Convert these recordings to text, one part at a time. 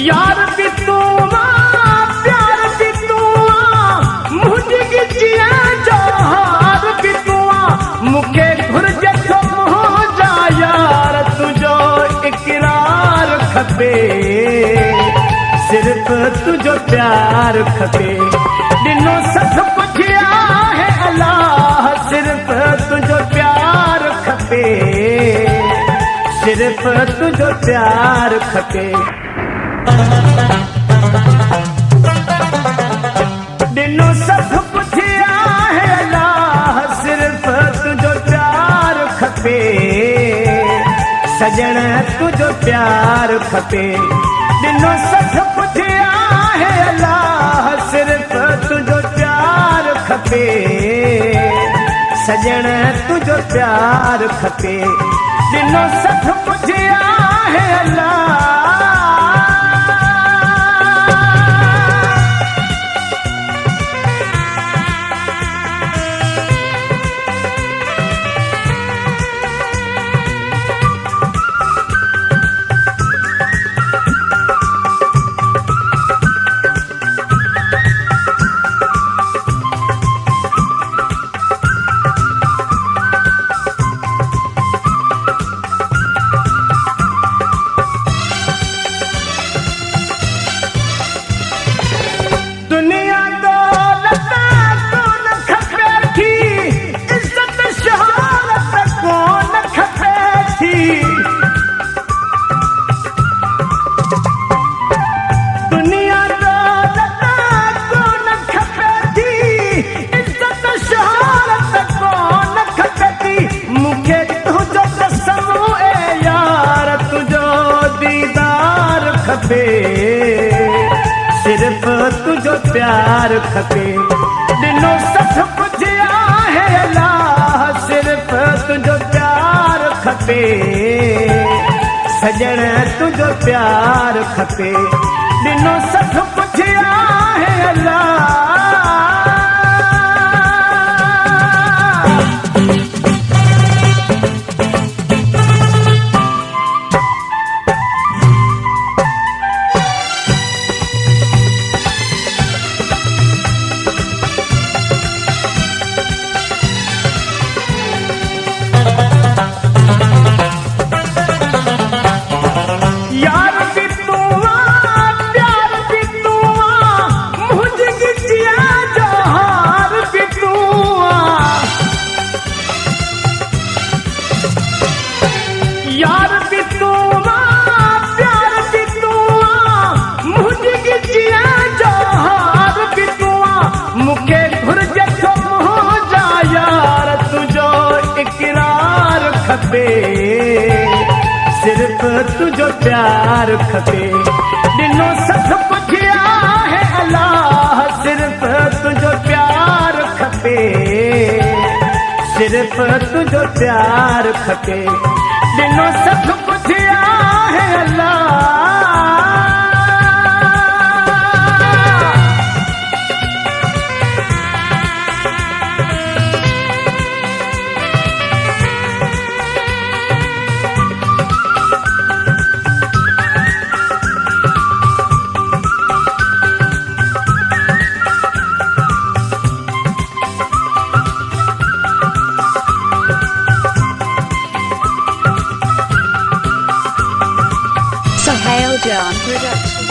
यार भी तू प्यार भी तू मुझे गिचिया जोहार भी तू मुखे घुर्जे तो मुँह जा यार तुझो इकरार खपे सिर्फ तुझो प्यार खपे दिनो सब कुछ है अल्लाह सिर्फ तुझो प्यार खपे सिर्फ तुझो प्यार खपे दिनो सब कुछ है अल्लाह सिर्फ तुझो प्यार खपे सजण तुझो प्यार खपे दिनो सब कुछ है अल्लाह सिर्फ तुझो प्यार खपे सजण तुझो प्यार खपे दिनो सब कुछ है अल्लाह सिर्फ तुझो प्यार खपे दिनो सब कुछ है अल्लाह सिर्फ तुझो प्यार खपे सजण तुझो प्यार खपे दिनो सब कुछ है अल्लाह यार भी तू प्यार भी तू मुझे गिचिया जोहार भी तू मुखे घुर्जे तो मुँह जा यार तुझो इकरार खपे सिर्फ तुझो प्यार खपे दिनो सब कुछ है अल्लाह सिर्फ तुझो प्यार खपे सिर्फ तुझो प्यार खपे दिनो सब कुछ है अल्लाह Sohail John Production.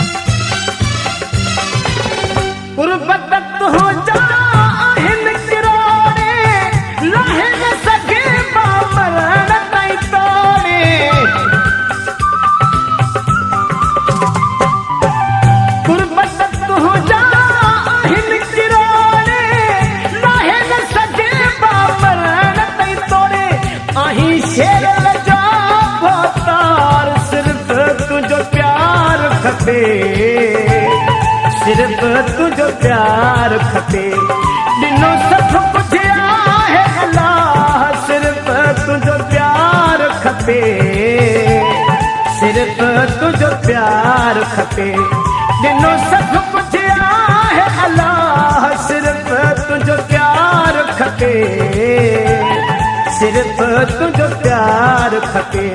गुरबत हो जा हिन किरोड़े लाहे न सके बामरण ताई तोड़े गुरबत हो जा हिन किरोड़े लाहे न सके बामरण ताई तोड़े आही शेर जा भोतार सिर्फ तुझो प्यार खपे सिर्फ तुझो प्यार खपे दिनो सब कुछ है अल्लाह सिर्फ तुझो प्यार खपे सिर्फ तुझो प्यार खपे दिनो सब कुछ है अल्लाह सिर्फ तुझो प्यार खपे सिर्फ तुझो प्यार खपे